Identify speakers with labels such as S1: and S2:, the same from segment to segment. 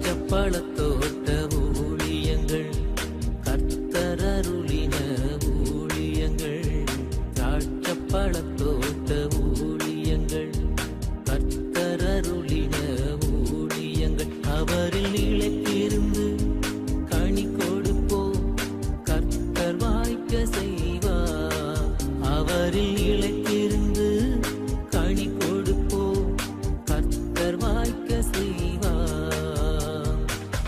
S1: திராட்சப்பழத்தோட்ட ஊழியங்கள், கர்த்தரருளின ஊழியங்கள். திராட்சப்பழத்தோட்ட ஊழியங்கள், கர்த்தரருளின ஊழியங்கள். அவரில் நிலைத்திருந்து கனி கொடுப்போம், கர்த்தர் வாய்க்க செய்வார். அவரில் நிலைத்திருந்து கனி கொடுப்போம், கர்த்தர் வாய்க்க செய்வார்.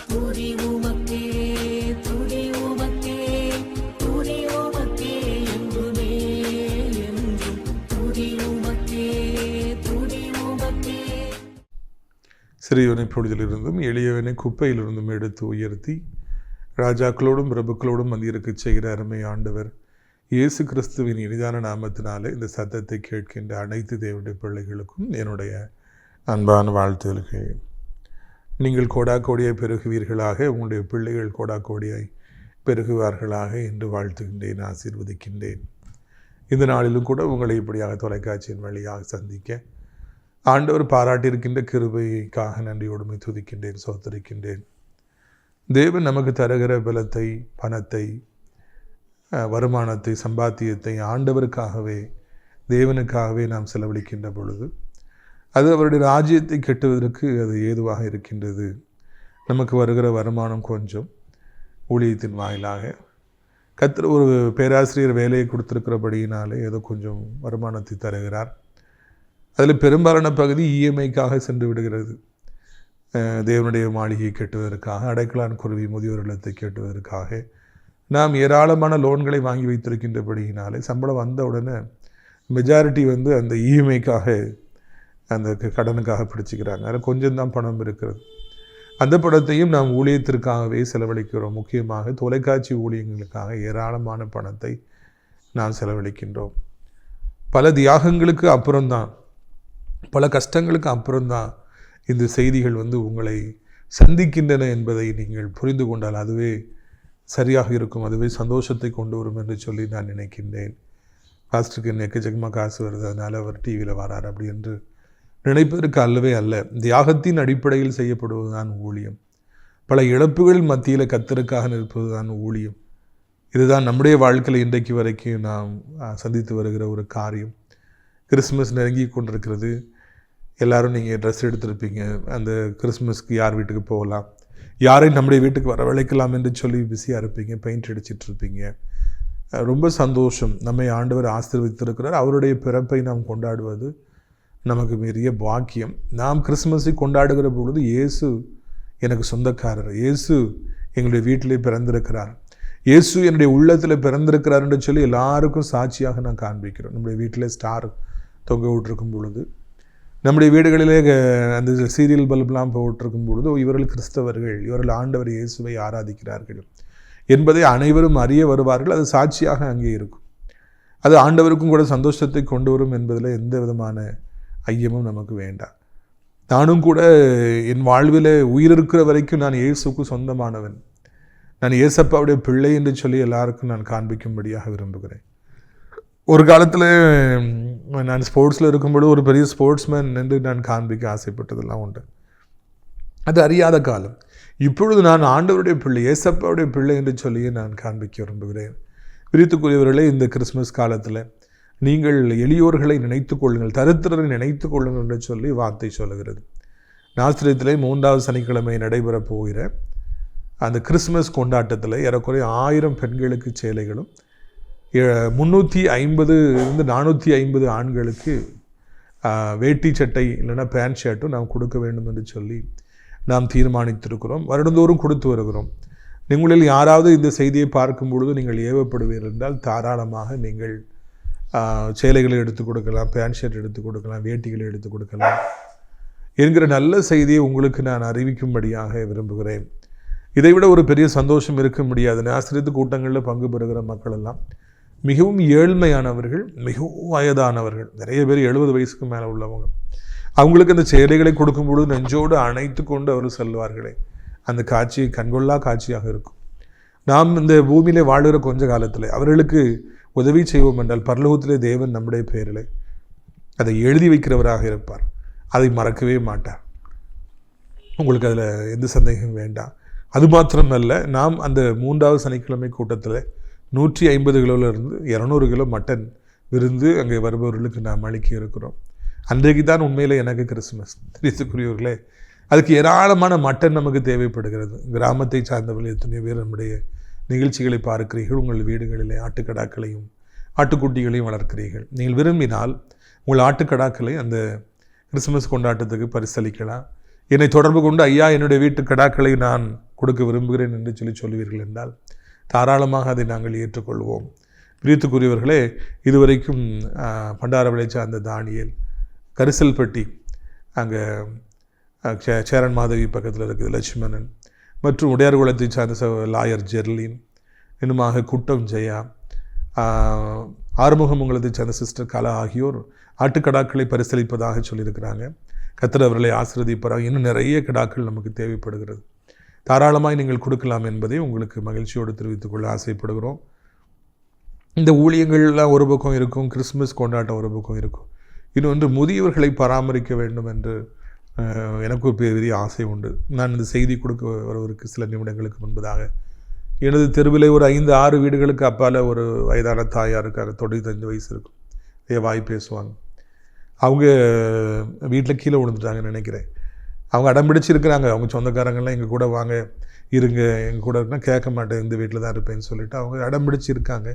S1: துதி உமக்கே, துதி உமக்கே, துதி உமக்கே என்றுமே என்றும். துதி உமக்கே, துதி உமக்கே.
S2: சிறியவனை பொழுதிலிருந்தும் எளியவனை குப்பையிலிருந்தும் எடுத்து உயர்த்தி ராஜாக்களோடும் பிரபுக்களோடும் வந்திருக்க செய்கிற அருமை ஆண்டவர் இயேசு கிறிஸ்துவின் இனிதான நாமத்தினாலே இந்த சத்தத்தை கேட்கின்ற அனைத்து தேவனுடைய பிள்ளைகளுக்கும் என்னுடைய அன்பான வாழ்த்துதல்கள். நீங்கள் கோடாக்கோடியாய் பெருகுவீர்களாக, உங்களுடைய பிள்ளைகள் கோடாக்கோடியாய் பெருகுவார்களாக என்று வாழ்த்துகின்றேன், ஆசீர்வதிக்கின்றேன். இந்த நாளிலும் கூட உங்களை இப்படியாக தொலைக்காட்சியின் வழியாக சந்திக்க ஆண்டவர் பாராட்டியிருக்கின்ற கிருபைக்காக நன்றியோடுமை துதிக்கின்றேன், சோத்தரிக்கின்றேன். தேவன் நமக்கு தருகிற பலத்தை, பணத்தை, வருமானத்தை, சம்பாத்தியத்தை ஆண்டவருக்காகவே, தேவனுக்காகவே நாம் செலவழிக்கின்ற பொழுது அது அவருடைய ராஜ்யத்தை கட்டுவதற்கு அது ஏதுவாக இருக்கின்றது. நமக்கு வருகிற வருமானம் கொஞ்சம் ஊழியத்தின் வாயிலாக கர்த்தர் ஒரு பேராசிரியர் வேலையை கொடுத்திருக்கிறபடியினாலே ஏதோ கொஞ்சம் வருமானத்தை தருகிறார். அதில் பெரும்பாலான பகுதி இஎம்ஐக்காக சென்று விடுகிறது. தேவனுடைய மாளிகையை கட்டுவதற்காக, அடைக்கலான் குருவி முதியோர் இல்லத்தை கட்டுவதற்காக நாம் ஏராளமான லோன்களை வாங்கி வைத்திருக்கின்றபடியினாலே சம்பளம் வந்த உடனே மெஜாரிட்டி அந்த இஎம்ஐக்காக, அந்த கடனுக்காக பிடிச்சிக்கிறாங்க. அதில் கொஞ்சம் தான் பணம் இருக்கிறது. அந்த பணத்தையும் நாம் ஊழியத்திற்காகவே செலவழிக்கிறோம். முக்கியமாக தொலைக்காட்சி ஊழியங்களுக்காக ஏராளமான பணத்தை நாம் செலவழிக்கின்றோம். பல தியாகங்களுக்கு அப்புறம்தான், பல கஷ்டங்களுக்கு அப்புறம்தான் இந்த செய்திகள் உங்களை சந்திக்கின்றன என்பதை நீங்கள் புரிந்து கொண்டால் அதுவே சரியாக இருக்கும், அதுவே சந்தோஷத்தை கொண்டு வரும் என்று சொல்லி நான் நினைக்கின்றேன். பாஸ்டருக்கு எக்கச்சக்கமாக காசு வருது, அதனால் அவர் டிவியில் வரார் அப்படி என்று நினைப்பதற்கு அல்லவே அல்ல. தியாகத்தின் அடிப்படையில் செய்யப்படுவதுதான் ஊழியம். பல இழப்புகள் மத்தியில் கர்த்தருக்காக நிற்பதுதான் ஊழியம். இதுதான் நம்முடைய வாழ்க்கையில் இன்றைக்கு வரைக்கும் நாம் சந்தித்து வருகிற ஒரு காரியம். கிறிஸ்மஸ் நெருங்கி கொண்டிருக்கிறது. எல்லோரும் நீங்கள் ட்ரெஸ் எடுத்திருப்பீங்க. அந்த கிறிஸ்மஸ்க்கு யார் வீட்டுக்கு போகலாம், யாரை நம்முடைய வீட்டுக்கு வரவழைக்கலாம் என்று சொல்லி பிஸியாக இருப்பீங்க, பெயிண்ட் அடிச்சிட்ருப்பீங்க. ரொம்ப சந்தோஷம். நம்மை ஆண்டவர் ஆசீர்வதித்திருக்கிறார். அவருடைய பிறப்பை நாம் கொண்டாடுவது நமக்கு பெரிய பாக்கியம். நாம் கிறிஸ்மஸை கொண்டாடுகிற பொழுது இயேசு எனக்கு சொந்தக்காரர், இயேசு எங்களுடைய வீட்டிலே பிறந்திருக்கிறார், இயேசு என்னுடைய உள்ளத்தில் பிறந்திருக்கிறார் என்று சொல்லி எல்லாருக்கும் சாட்சியாக நான் காண்பிக்கிறோம். நம்முடைய வீட்டில் ஸ்டார் தொங்க விட்டுருக்கும் பொழுது, நம்முடைய வீடுகளிலே அந்த சீரியல் பல்பெலாம் போட்டிருக்கும் பொழுது இவர்கள் கிறிஸ்தவர்கள், இவர்கள் ஆண்டவர் இயேசுவை ஆராதிக்கிறார்கள் என்பதை அனைவரும் அறிய வருவார்கள். அது சாட்சியாக அங்கே இருக்கும். அது ஆண்டவருக்கும் கூட சந்தோஷத்தை கொண்டு வரும் என்பதில் எந்த விதமான ஐயமும் நமக்கு வேண்டாம். நானும் கூட என் வாழ்வில் உயிர் இருக்கிற வரைக்கும் நான் இயேசுக்கு சொந்தமானவன், நான் இயேசப்பாவுடைய பிள்ளை என்று சொல்லி எல்லாருக்கும் நான் காண்பிக்கும்படியாக விரும்புகிறேன். ஒரு காலத்தில் நான் ஸ்போர்ட்ஸில் இருக்கும்போது ஒரு பெரிய ஸ்போர்ட்ஸ்மேன் என்று நான் காண்பிக்க ஆசைப்பட்டதெல்லாம் உண்டு. அது அறியாத காலம். இப்பொழுது நான் ஆண்டவருடைய பிள்ளை, இயேசப்பாவுடைய பிள்ளை என்று சொல்லியே நான் காண்பிக்க விரும்புகிறேன். பிரித்துக்குரியவர்களே, இந்த கிறிஸ்மஸ் காலத்தில் நீங்கள் எளியோர்களை நினைத்து கொள்ளுங்கள், தரித்திரரை நினைத்து கொள்ளுங்கள் என்று சொல்லி வார்த்தை சொல்லுகிறது. நாஸ்திரத்திலே 3வது சனிக்கிழமை நடைபெறப் போகிற அந்த கிறிஸ்மஸ் கொண்டாட்டத்தில் ஏறக்குறைய 1000 பெண்களுக்கு சேலைகளும் 350 450 ஆண்களுக்கு வேட்டி சட்டை இல்லைன்னா பேண்ட் ஷர்ட்டும் நாம் கொடுக்க வேண்டும் என்று சொல்லி நாம் தீர்மானித்திருக்கிறோம். வருடந்தோறும் கொடுத்து வருகிறோம். உங்களில் யாராவது இந்த செய்தியை பார்க்கும் பொழுது நீங்கள் ஏவப்படுவீர்கள் என்றால் தாராளமாக நீங்கள் சேலைகளை எடுத்துக் கொடுக்கலாம், பேண்ட் ஷர்ட் எடுத்துக் கொடுக்கலாம், வேட்டிகளை எடுத்துக் கொடுக்கலாம் என்கிற நல்ல செய்தியை உங்களுக்கு நான் அறிவிக்கும்படியாக விரும்புகிறேன். இதைவிட ஒரு பெரிய சந்தோஷம் இருக்க முடியாது. ஆசிரியத்து கூட்டங்களில் பங்கு பெறுகிற மக்கள் எல்லாம் மிகவும் ஏழ்மையானவர்கள், மிகவும் வயதானவர்கள், நிறைய பேர் 70 வயசுக்கு மேலே உள்ளவங்க. அவங்களுக்கு அந்த சேலைகளை கொடுக்கும் பொழுது நெஞ்சோடு அணைத்து கொண்டு அவர் செல்வார்களே, அந்த காட்சி கண்கொள்ளா காட்சியாக இருக்கும். நாம் இந்த பூமியிலே வாழுகிற கொஞ்ச காலத்தில் அவர்களுக்கு உதவி செய்வோம் என்றால் பரலோகத்திலே தேவன் நம்முடைய பெயரிலே அதை எழுதி வைக்கிறவராக இருப்பார். அதை மறக்கவே மாட்டார். உங்களுக்கு அதில் எந்த சந்தேகம் வேண்டாம். அது மாத்திரமல்ல, நாம் அந்த 3வது சனிக்கிழமை கூட்டத்தில் 150 கிலோவிலிருந்து 200 கிலோ மட்டன் விருந்து அங்கே வருபவர்களுக்கு நாம் அளிக்க இருக்கிறோம். அன்றைக்கு தான் உண்மையில் எனக்கு கிறிஸ்துமஸ். தெரிவித்துக்குரியவர்களே, அதுக்கு ஏராளமான மட்டன் நமக்கு தேவைப்படுகிறது. கிராமத்தை சார்ந்தவர்கள் எத்தனையோ பேர் நம்முடைய நிகழ்ச்சிகளை பார்க்கிறீர்கள். உங்கள் வீடுகளிலே ஆட்டுக்கடாக்களையும் ஆட்டுக்குட்டிகளையும் வளர்க்கிறீர்கள். நீங்கள் விரும்பினால் உங்கள் ஆட்டுக்கடாக்களை அந்த கிறிஸ்துமஸ் கொண்டாட்டத்துக்கு பரிசளிக்கலாம். என்னை தொடர்பு கொண்டு, ஐயா என்னுடைய வீட்டு கடாக்களை நான் கொடுக்க விரும்புகிறேன் என்று சொல்லுவீர்கள் என்றால் தாராளமாக அதை நாங்கள் ஏற்றுக்கொள்வோம். பிரியத்துக்குரியவர்களே, இதுவரைக்கும் பண்டாரவளை சார்ந்த தானியல், கரிசல்பட்டி அங்கே சேரன் மாதவி பக்கத்தில் இருக்குது லட்சுமணன், மற்றும் உடையார்குளத்தை சார்ந்த லாயர் ஜெர்லின், இன்னுமாக குட்டம் ஜெயா, ஆறுமுகமங்கலத்தை சார்ந்த சிஸ்டர் கலா ஆகியோர் ஆட்டுக்கடாக்களை பரிசளிப்பதாக சொல்லியிருக்கிறாங்க. கர்த்தர் அவர்களை ஆசீர்வதிப்பாராக. இன்னும் நிறைய கடாக்கள் நமக்கு தேவைப்படுகிறது. தாராளமாய் நீங்கள் கொடுக்கலாம் என்பதை உங்களுக்கு மகிழ்ச்சியோடு தெரிவித்துக் கொள்ள ஆசைப்படுகிறோம். இந்த ஊழியங்கள்லாம் ஒரு பக்கம் இருக்கும், கிறிஸ்துமஸ் கொண்டாட்டம் ஒரு பக்கம் இருக்கும். இன்னொன்று, முதியவர்களை பராமரிக்க வேண்டும் என்று எனக்கு ஒரு பெரிய ஆசை உண்டு. நான் இந்த செய்தி கொடுக்க வருவதற்கு சில நிமிடங்களுக்கு முன்பதாக எனது தெருவில் ஒரு 5-6 வீடுகளுக்கு அப்பால் ஒரு வயதான தாயார் இருக்காங்க. 95 வயசு இருக்கும். வாய் பேசுவாங்க. அவங்க வீட்டில் கீழே விழுந்துட்டாங்கன்னு நினைக்கிறேன். அவங்க அடம் பிடிச்சிருக்கிறாங்க. அவங்க சொந்தக்காரங்கள்லாம் எங்கள் கூட வாங்க இருங்க, எங்கள் கூட இருக்குன்னா கேட்க மாட்டேன், இந்த வீட்டில் தான் இருப்பேன்னு சொல்லிவிட்டு அவங்க அடம் பிடிச்சிருக்காங்க.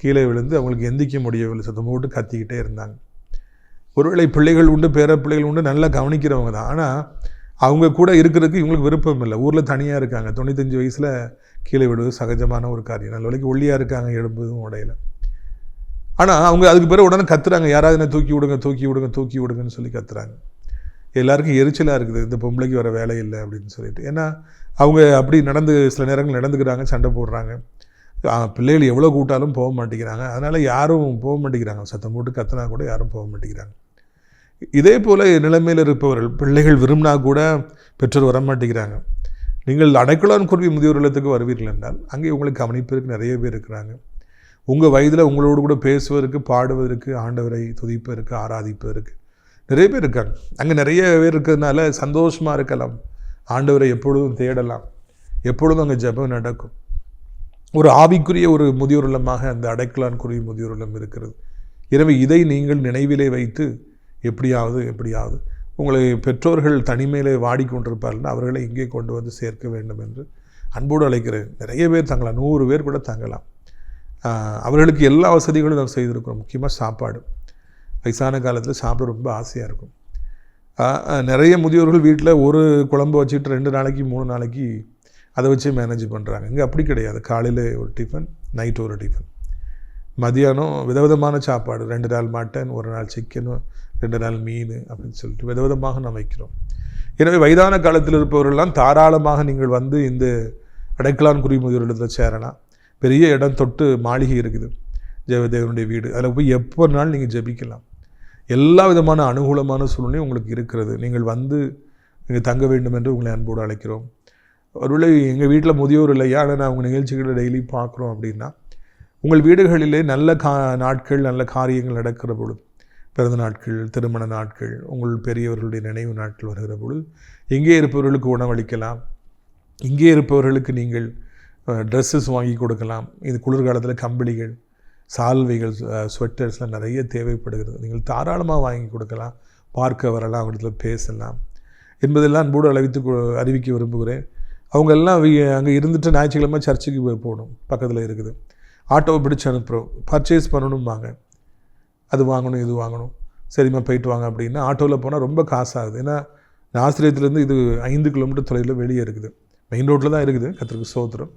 S2: கீழே விழுந்து அவங்களுக்கு எந்திக்க முடியவில்லை. சத்தம் போட்டு கத்திக்கிட்டே இருந்தாங்க. ஒருவேளை பிள்ளைகள் உண்டு, பேர பிள்ளைகள் உண்டு, நல்லா கவனிக்கிறவங்க தான். ஆனால் அவங்க கூட இருக்கிறதுக்கு இவங்களுக்கு விருப்பம் இல்லை. ஊரில் தனியாக இருக்காங்க. 95 வயசில் கீழே விடுவது சகஜமான ஒரு காரியம். நல்ல வரைக்கும் ஒல்லியாக இருக்காங்க, எழும்புதும் உடையில. ஆனால் அவங்க அதுக்கு பிறகு உடனே கத்துறாங்க, யாராவது என்ன தூக்கி விடுங்க, தூக்கி விடுங்க, தூக்கி விடுங்கன்னு சொல்லி கத்துறாங்க. எல்லாருக்கும் எரிச்சலாக இருக்குது, இந்த பொம்பளைக்கு வர வேலை இல்லை அப்படின்னு சொல்லிட்டு. ஏன்னா அவங்க அப்படி சில நேரங்கள் நடந்துக்கிறாங்க, சண்டை போடுறாங்க. பிள்ளைகள் எவ்வளோ கூட்டாலும் போக மாட்டேங்கிறாங்க. அதனால் யாரும் போக மாட்டேங்கிறாங்க. சத்தம் போட்டு கத்துனா கூட யாரும் போக மாட்டேங்கிறாங்க. இதே போல் நிலைமையில் இருப்பவர்கள், பிள்ளைகள் விரும்பினா கூட பெற்றோர் வர மாட்டேங்கிறாங்க. நீங்கள் அடைக்கலான் குருவி முதியோர் இல்லத்துக்கு வருவீர்கள் என்றால் அங்கே உங்களுக்கு கவனிப்பதற்கு நிறைய பேர் இருக்கிறாங்க. உங்கள் வயதில் உங்களோடு கூட பேசுவதற்கு, பாடுவதற்கு, ஆண்டவரை துதிப்பதற்கு, ஆராதிப்பதற்கு நிறைய பேர் இருக்காங்க. அங்கே நிறைய பேர் இருக்கிறதுனால சந்தோஷமாக இருக்கலாம். ஆண்டவரை எப்பொழுதும் தேடலாம். எப்பொழுதும் அங்கே ஜெபம் நடக்கும். ஒரு ஆவிக்குரிய ஒரு முதியோர் இல்லமாக அந்த அடைக்கலான் குருவி முதியோர் இல்லம் இருக்கிறது. எனவே இதை நீங்கள் நினைவிலே வைத்து எப்படியாவது உங்களை பெற்றோர்கள் தனிமையிலே வாடிக்கொண்டிருப்பார்கள், அவர்களை இங்கே கொண்டு வந்து சேர்க்க வேண்டும் என்று அன்போடு அழைக்கிறேன். நிறைய பேர் தங்கலாம், 100 பேர் கூட தங்கலாம். அவர்களுக்கு எல்லா வசதிகளும் நாம் செய்திருக்கிறோம். முக்கியமாக சாப்பாடு. வயசான காலத்தில் சாப்பிட ரொம்ப ஆசையாக இருக்கும். நிறைய முதியோர்கள் வீட்டில் ஒரு குழம்பு வச்சுட்டு 2 நாளைக்கு 3 நாளைக்கு அதை வச்சு மேனேஜ் பண்ணுறாங்க. இங்கே அப்படி கிடையாது. காலையில் ஒரு டிஃபன், நைட்டு ஒரு டிஃபன், மதியானம் விதவிதமான சாப்பாடு. 2 நாள் மட்டன், 1 நாள் சிக்கனு, 2 நாள் மீன் அப்படின்னு சொல்லிட்டு விதவிதமாக நாம் வைக்கிறோம். எனவே வயதான காலத்தில் இருப்பவர்கள்லாம் தாராளமாக நீங்கள் வந்து இந்த அடைக்கலான் குருவி முதியோர் இல்லத்தில் சேரலாம். பெரிய இடம், தொட்டு மாளிகை இருக்குது, தேவனுடைய வீடு. அதில் போய் எப்போனாலும் நீங்கள் ஜெபிக்கலாம். எல்லா விதமான அனுகூலமான சூழ்நிலையும் உங்களுக்கு இருக்கிறது. நீங்கள் வந்து நீங்கள் தங்க வேண்டும் என்று உங்களை அன்போடு அழைக்கிறோம். ஒருவேளை எங்கள் வீட்டில் முதியோர் இல்லையா, ஆனால் நான் உங்கள் நிகழ்ச்சிகளை டெய்லி பார்க்குறோம் அப்படின்னா, உங்கள் வீடுகளிலே நல்ல நாட்கள், நல்ல காரியங்கள் நடக்கிற பொழுது, பிறந்த நாட்கள், திருமண நாட்கள், உங்கள் பெரியவர்களுடைய நினைவு நாட்கள் வருகிற பொழுது இங்கே இருப்பவர்களுக்கு உணவளிக்கலாம். இங்கே இருப்பவர்களுக்கு நீங்கள் ட்ரெஸ்ஸஸ் வாங்கி கொடுக்கலாம். இது குளிர்காலத்தில் கம்பளிகள், சால்வைகள், ஸ்வெட்டர்ஸ்லாம் நிறைய தேவைப்படுகிறது. நீங்கள் தாராளமாக வாங்கி கொடுக்கலாம். பார்க்க வரலாம், அவங்களிடத்தில் பேசலாம் என்பதெல்லாம் அன்போடு அறிவிக்க விரும்புகிறேன். அவங்கெல்லாம் அங்கே இருந்துட்டு ஞாயிற்றுக்கிழமை சர்ச்சுக்கு போகணும், பக்கத்தில் இருக்குது. ஆட்டோவை பிடிச்சி அனுப்புகிறோம். பர்ச்சேஸ் பண்ணணும்பாங்க, அது வாங்கணும், இது வாங்கணும். சரிம்மா போயிட்டு வாங்க அப்படின்னா ஆட்டோவில் போனால் ரொம்ப காசாகுது. ஏன்னா ஆசிரியத்துலேருந்து இது 5 கிலோமீட்டர் தொலைவில் வெளியே இருக்குது. மெயின் ரோட்டில் தான் இருக்குது, கர்த்தருக்கு ஸ்தோத்திரம்.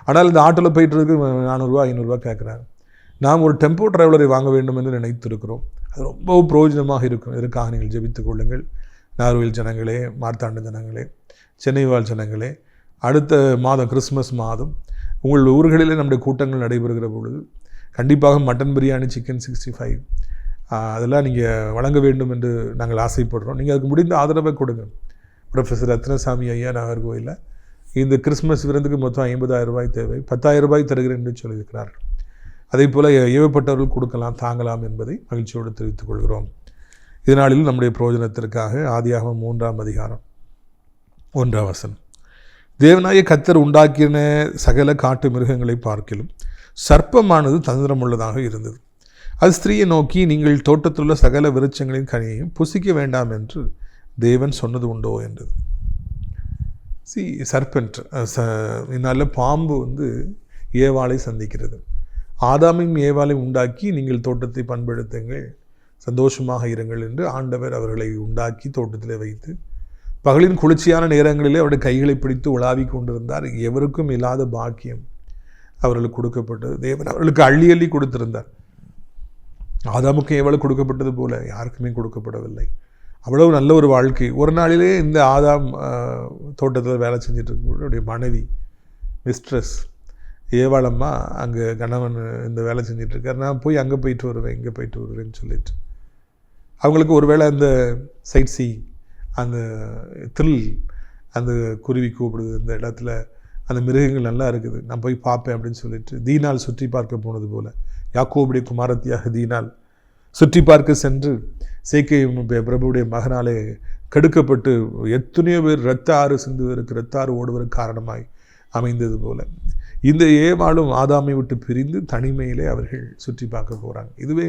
S2: ஆனால் இந்த ஆட்டோவில் போயிட்டுருக்கு 400 500 கேட்குறாங்க. நாம் ஒரு டெம்போ டிரைவரை வாங்க வேண்டும் என்று நினைத்திருக்கிறோம். அது ரொம்ப பிரயோஜனமாக இருக்கும். இதற்காக நீங்கள் ஜெபித்துக் கொள்ளுங்கள். நார்வேல் ஜனங்களே, மார்த்தாண்ட ஜனங்களே, சென்னை வாழ் ஜனங்களே, அடுத்த மாதம் கிறிஸ்மஸ் மாதம் உங்கள் ஊர்களிலே நம்முடைய கூட்டங்கள் நடைபெறுகிற பொழுது கண்டிப்பாக மட்டன் பிரியாணி, சிக்கன் 65 அதெல்லாம் நீங்கள் வழங்க வேண்டும் என்று நாங்கள் ஆசைப்படுறோம். நீங்கள் அதுக்கு முடிந்த ஆதரவை கொடுங்க. ப்ரொஃபஸர் ரத்னசாமி ஐயா நாகர்கோவிலில் இந்த கிறிஸ்மஸ் விருந்துக்கு மொத்தம் 50,000 ரூபாய் தேவை. 10,000 ரூபாய் தருகிறேன் என்று சொல்லியிருக்கிறார்கள். அதே போல் ஏவப்பட்டவர்கள் கொடுக்கலாம், தாங்கலாம் என்பதை மகிழ்ச்சியோடு தெரிவித்துக் கொள்கிறோம். இதனாலும் நம்முடைய பிரயோஜனத்திற்காக ஆதியாகமம் 3ஆம் அதிகாரம் 1ஆம் வசனம். தேவனாகிய கர்த்தர் உண்டாக்கின சகல காட்டு மிருகங்களை பார்க்கிலும் சர்ப்பமானது தந்திரமுள்ளதாக இருந்தது. அது ஸ்திரீயை நோக்கி, நீங்கள் தோட்டத்திலுள்ள சகல விருட்சங்களின் கனியையும் புசிக்க வேண்டாம் என்று தேவன் சொன்னது உண்டோ என்றது. சர்பென்ட், நல்ல பாம்பு ஏவாளை சந்திக்கிறது. ஆதாமையும் ஏவாளை உண்டாக்கி, நீங்கள் தோட்டத்தை பண்படுத்துங்கள், சந்தோஷமாக இருங்கள் என்று ஆண்டவர் அவர்களை உண்டாக்கி தோட்டத்தில் வைத்து பகலின் குளிர்ச்சியான நேரங்களிலே அவருடைய கைகளை பிடித்து உலாவி கொண்டிருந்தார். எவருக்கும் இல்லாத பாக்கியம் அவர்களுக்கு கொடுக்கப்பட்டது. தேவன் அவர்களுக்கு அள்ளி அள்ளி கொடுத்திருந்தார். ஆதாமுக்கு ஏவாளுக்கு கொடுக்கப்பட்டது போல யாருக்குமே கொடுக்கப்படவில்லை. அவ்வளவு நல்ல ஒரு வாழ்க்கை. ஒரு நாளிலே இந்த ஆதாம் தோட்டத்தில் வேலை செஞ்சுட்டு இருக்கும்போது அவருடைய மனைவி மிஸ்ட்ரஸ் ஏவாளம்மா அங்கே கணவன் இந்த வேலை செஞ்சிட்ருக்கார், நான் போய் அங்கே போயிட்டு வருவேன் இங்கே போயிட்டு வருவேன்னு சொல்லிட்டு அவங்களுக்கு ஒருவேளை அந்த சைட் சீ, அந்த த்ரில், அந்த குருவி கூப்பிடுது, இந்த இடத்துல அந்த மிருகங்கள் நல்லா இருக்குது, நான் போய் பார்ப்பேன் அப்படின்னு சொல்லிட்டு தீனால் சுற்றி பார்க்க போனது போல் யாக்கோபுடைய குமாரத்தியாக தீனால் சுற்றி பார்க்க சென்று சேக்கேம் பிரபுடைய மகனாலே கெடுக்கப்பட்டு எத்தனையோ பேர் இரத்த ஆறு சிந்துவதற்கு, இரத்த ஆறு ஓடுவதற்கு காரணமாய் அமைந்தது போல இந்த ஏவாளும் ஆதாமை விட்டு பிரிந்து தனிமையிலே அவர்கள் சுற்றி பார்க்க போகிறாங்க. இதுவே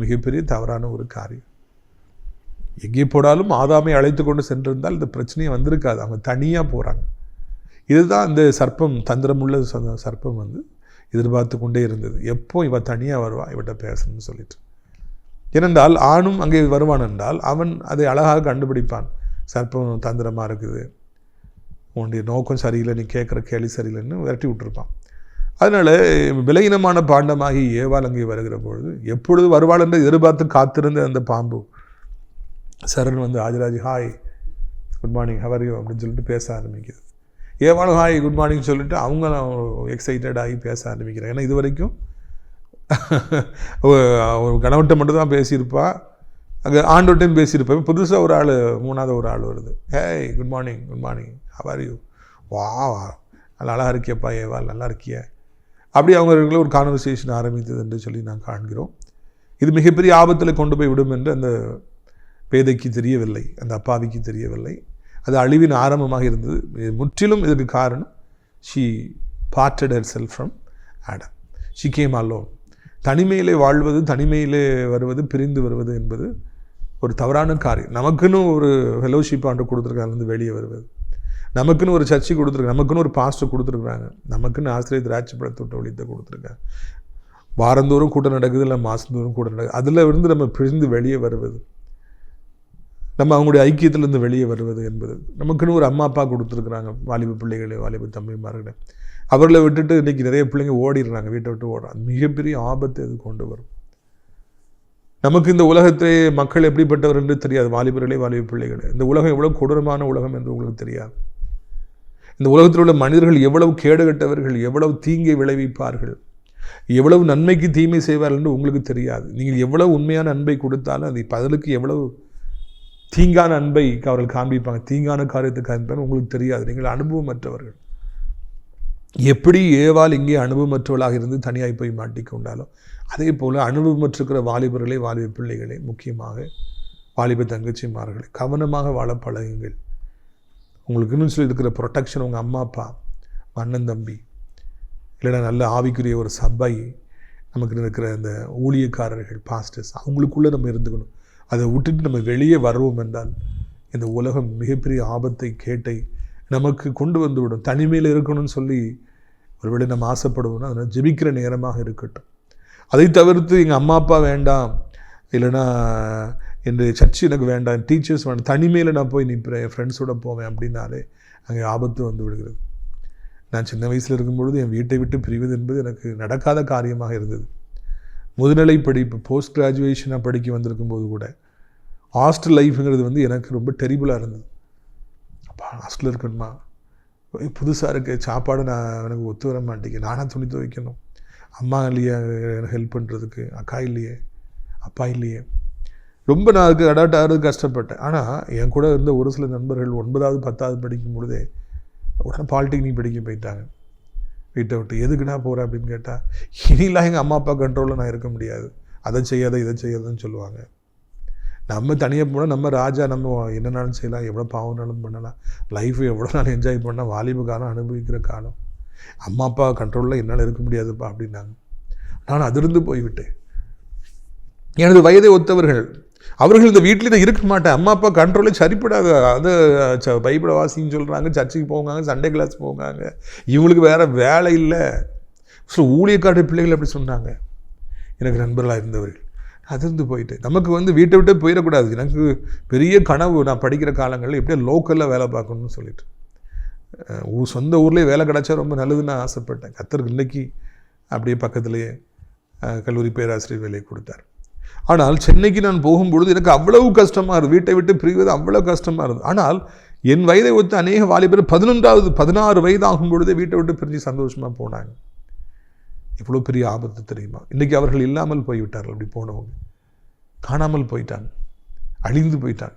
S2: மிகப்பெரிய தவறான ஒரு காரியம். எங்கே போனாலும் ஆதாமை அழைத்து கொண்டு சென்றிருந்தால் இந்த பிரச்சனையே வந்திருக்காது. அவங்க தனியாக போகிறாங்க. இதுதான் இந்த சர்ப்பம், தந்திரமுள்ள சர்ப்பம் எதிர்பார்த்து கொண்டே இருந்தது. எப்போ இவ தனியாக வருவா, இவட்ட பேசணும்னு சொல்லிட்டு. ஏனென்றால் ஆணும் அங்கே வருவான் என்றால் அவன் அதை அழகாக கண்டுபிடிப்பான். சர்ப்பம் தந்திரமாக இருக்குது, உன்னுடைய நோக்கம் சரியில்லை, நீ கேட்குற கேள்வி சரியில்லைன்னு விரட்டி விட்டுருப்பான். அதனால் விலையினமான பாண்டமாகி ஏவாள் அங்கே வருகிற பொழுது எப்பொழுது வருவாள் என்று எதிர்பார்த்து காத்திருந்த அந்த பாம்பு சரண் ஆஜராஜி hi good morning how are you அப்படின்னு சொல்லிட்டு பேச ஆரம்பிக்குது. ஏவாளும் ஹாய் குட் மார்னிங் சொல்லிட்டு அவங்க எக்ஸைட்டடாகி பேச ஆரம்பிக்கிறாங்க. ஏன்னா இது வரைக்கும் ஒரு கணவன்கிட்ட மட்டும்தான் பேசியிருப்பா, அங்கே ஆண்டோட்டையும் பேசியிருப்பேன். புதுசாக ஒரு ஆள், மூணாவது ஒரு ஆள் வருது. Hey good morning good morning how are you, வா நல்லா அழகாக இருக்கியப்பா ஏவாள், நல்லா இருக்கிய, அப்படி அவங்களுக்குள்ள ஒரு கான்வர்சேஷன் ஆரம்பித்தது என்று சொல்லி நான் காண்கிறோம். இது மிகப்பெரிய ஆபத்தில் கொண்டு போய் விடும் என்று அந்த பேதைக்கு தெரியவில்லை, அந்த அப்பாவிக்கு தெரியவில்லை. அது அழிவின் ஆரம்பமாக இருந்தது. முற்றிலும் இதற்கு காரணம் she parted her self from Adam. She came alone. தனிமையிலே வாழ்வது, தனிமையிலே வருவது, பிரிந்து வருவது என்பது ஒரு தவறான காரியம். நமக்குன்னு ஒரு ஃபெலோஷிப் ஆண்டு கொடுத்துருக்காங்க, வெளியே வருவது, நமக்குன்னு ஒரு சர்ச்சை கொடுத்துருக்காங்க, நமக்குன்னு ஒரு பாஸ்டர் கொடுத்துருக்குறாங்க, நமக்குன்னு ஆசிரியர் திராட்சை பழத்தோட்ட ஒழித்த கொடுத்துருக்காங்க. வாரந்தோறும் கூட்டம் நடக்குது, இல்லை மாதந்தோறும் கூட்டம் நடக்குது. அதில் இருந்து நம்ம பிரிந்து வெளியே வருவது, நம்ம அவங்களுடைய ஐக்கியத்திலேருந்து வெளியே வருவது என்பது, நமக்குன்னு ஒரு அம்மா அப்பா கொடுத்துருக்குறாங்க, வாலிப பிள்ளைகளே, வாலிப தம்பிமார்களே, அவர்களை விட்டுட்டு இன்றைக்கி நிறைய பிள்ளைங்க ஓடிடுறாங்க, வீட்டை விட்டு ஓடுறாங்க. மிகப்பெரிய ஆபத்து அது கொண்டு வரும். நமக்கு இந்த உலகத்திலே மக்கள் எப்படிப்பட்டவர் என்று தெரியாது. வாலிபர்களே, வாலிப பிள்ளைகளே, இந்த உலகம் எவ்வளவு கொடூரமான உலகம் என்று உங்களுக்கு தெரியாது. இந்த உலகத்தில் உள்ள மனிதர்கள் எவ்வளவு கேடுகட்டவர்கள், எவ்வளவு தீங்கை விளைவிப்பார்கள், எவ்வளவு நன்மைக்கு தீமை செய்வார்கள் என்று உங்களுக்கு தெரியாது. நீங்கள் எவ்வளவு உண்மையான அன்பை கொடுத்தாலும் அது பதிலுக்கு எவ்வளவு தீங்கான அன்பை அவர்கள் காண்பிப்பாங்க, தீங்கான காரியத்தை காண்பிப்பாங்க, உங்களுக்கு தெரியாது. நீங்கள் அனுபவமற்றவர்கள். எப்படி ஏவாள் இங்கே அனுபவமற்றவர்களாக இருந்து தனியாய் போய் மாட்டிக்கொண்டாலும் அதே போல் அனுபவமற்றிருக்கிற வாலிபர்களே, வாலிப பிள்ளைகளே, முக்கியமாக வாலிப தங்கச்சிமார்களே, கவனமாக வாழ பழகுங்கள். உங்களுக்கு இன்னும் சொல்லி இருக்கிற ப்ரொடெக்ஷன் உங்கள் அம்மா அப்பா, அண்ணன் தம்பி, இல்லைனா நல்ல ஆவிக்குரிய ஒரு சபை, நமக்கு இருக்கிற அந்த ஊழியக்காரர்கள், பாஸ்டர்ஸ், அவங்களுக்குள்ளே நம்ம இருந்துக்கணும். அதை விட்டுட்டு நம்ம வெளியே வருவோம் என்றால் இந்த உலகம் மிகப்பெரிய ஆபத்தை, கேட்டை நமக்கு கொண்டு வந்துவிடும். தனிமையில் இருக்கணும்னு சொல்லி ஒருவேளை நம்ம ஆசைப்படுவோம்னா அதனால் ஜெபிக்கிற நேரமாக இருக்கட்டும். அதை தவிர்த்து எங்கள் அம்மா அப்பா வேண்டாம், இல்லைனா என்னுடைய சர்ச்சு எனக்கு வேண்டாம், டீச்சர்ஸ் வேண்டாம், தனிமையில் நான் போய் நிற்பேன், என் ஃப்ரெண்ட்ஸோடு போவேன் அப்படின்னாலே அங்கே ஆபத்து வந்து விடுகிறது. நான் சின்ன வயசில் இருக்கும்பொழுது என் வீட்டை விட்டு பிரிவது என்பது எனக்கு நடக்காத காரியமாக இருந்தது. முதுநிலை படிப்பு, போஸ்ட் கிராஜுவேஷனாக படிக்க வந்திருக்கும்போது கூட ஹாஸ்டல் லைஃப்ங்கிறது எனக்கு ரொம்ப டெரிபிளாக இருந்தது. அப்பா ஹாஸ்டலில் இருக்கணுமா, புதுசாக இருக்க சாப்பாடு எனக்கு ஒத்து வர மாட்டேங்க, நானாக துணி துவைக்கணும், அம்மா இல்லையே எனக்கு ஹெல்ப் பண்ணுறதுக்கு, அக்கா இல்லையே, அப்பா இல்லையே, ரொம்ப நான் அதுக்கு அடாப்ட் ஆகிறது கஷ்டப்பட்டேன். ஆனால் என் கூட இருந்த ஒரு சில நண்பர்கள் 9வது 10வது படிக்கும் பொழுதே உடனே பாலிடெக்னிக் படிக்க போயிட்டாங்க வீட்டை விட்டு. எதுக்குன்னா போகிறேன் அப்படின்னு கேட்டால், இனிலாம் எங்கள் அம்மா அப்பா கண்ட்ரோலில் நான் இருக்க முடியாது, அதை செய்யாத இதை செய்யாதுன்னு சொல்லுவாங்க. நம்ம தனியாக போனால் நம்ம ராஜா, நம்ம என்னன்னாலும் செய்யலாம், எவ்வளோ பாவம்னாலும் பண்ணலாம், லைஃப் எவ்வளோ நாள் என்ஜாய் பண்ணால், வாலிப காலம் அனுபவிக்கிற காலம், அம்மா அப்பா கண்ட்ரோலில் என்னால் இருக்க முடியாதுப்பா அப்படின்னாங்க. நான் அதிர்ந்து போய்விட்டேன். எனது வயதை ஒத்தவர்கள் அவர்கள் இந்த வீட்டில் இதை இருக்க மாட்டேன், அம்மா அப்பா கண்ட்ரோலே சரிப்படாது, அது பைபிளை வாசின்னு சொல்கிறாங்க, சர்ச்சுக்கு போவாங்க, சண்டே கிளாஸ் போவாங்க, இவங்களுக்கு வேறு வேலை இல்லை. ஸோ ஊழியக்காட்டு பிள்ளைகள் அப்படி சொன்னாங்க எனக்கு நண்பர்களாக இருந்தவர்கள். அதிர்ந்து போயிட்டு நமக்கு வீட்டை விட்டு போயிடக்கூடாது. எனக்கு பெரிய கனவு, நான் படிக்கிற காலங்களில் எப்படியே லோக்கலில் வேலை பார்க்கணும்னு சொல்லிட்டு சொந்த ஊர்லேயே வேலை கிடச்சா ரொம்ப நல்லதுன்னு நான் ஆசைப்பட்டேன். கர்த்தருக்கு இன்றைக்கி அப்படியே பக்கத்துலேயே கல்லூரி பேராசிரியர் வேலையை கொடுத்தார். ஆனால் சென்னைக்கு நான் போகும்பொழுது எனக்கு அவ்வளவு கஷ்டமாக இருந்தது, வீட்டை விட்டு பிரிவது அவ்வளோ கஷ்டமாக இருந்தது. ஆனால் என் வயதை ஒத்து அநேக வாலிபர் 16 வயது ஆகும் பொழுதே வீட்டை விட்டு பிரிஞ்சு சந்தோஷமாக போனாங்க. எவ்வளோ பெரிய ஆபத்து தெரியுமா? இன்றைக்கி அவர்கள் இல்லாமல் போய்விட்டார்கள். அப்படி போனவங்க காணாமல் போயிட்டாங்க, அழிந்து போயிட்டாங்க.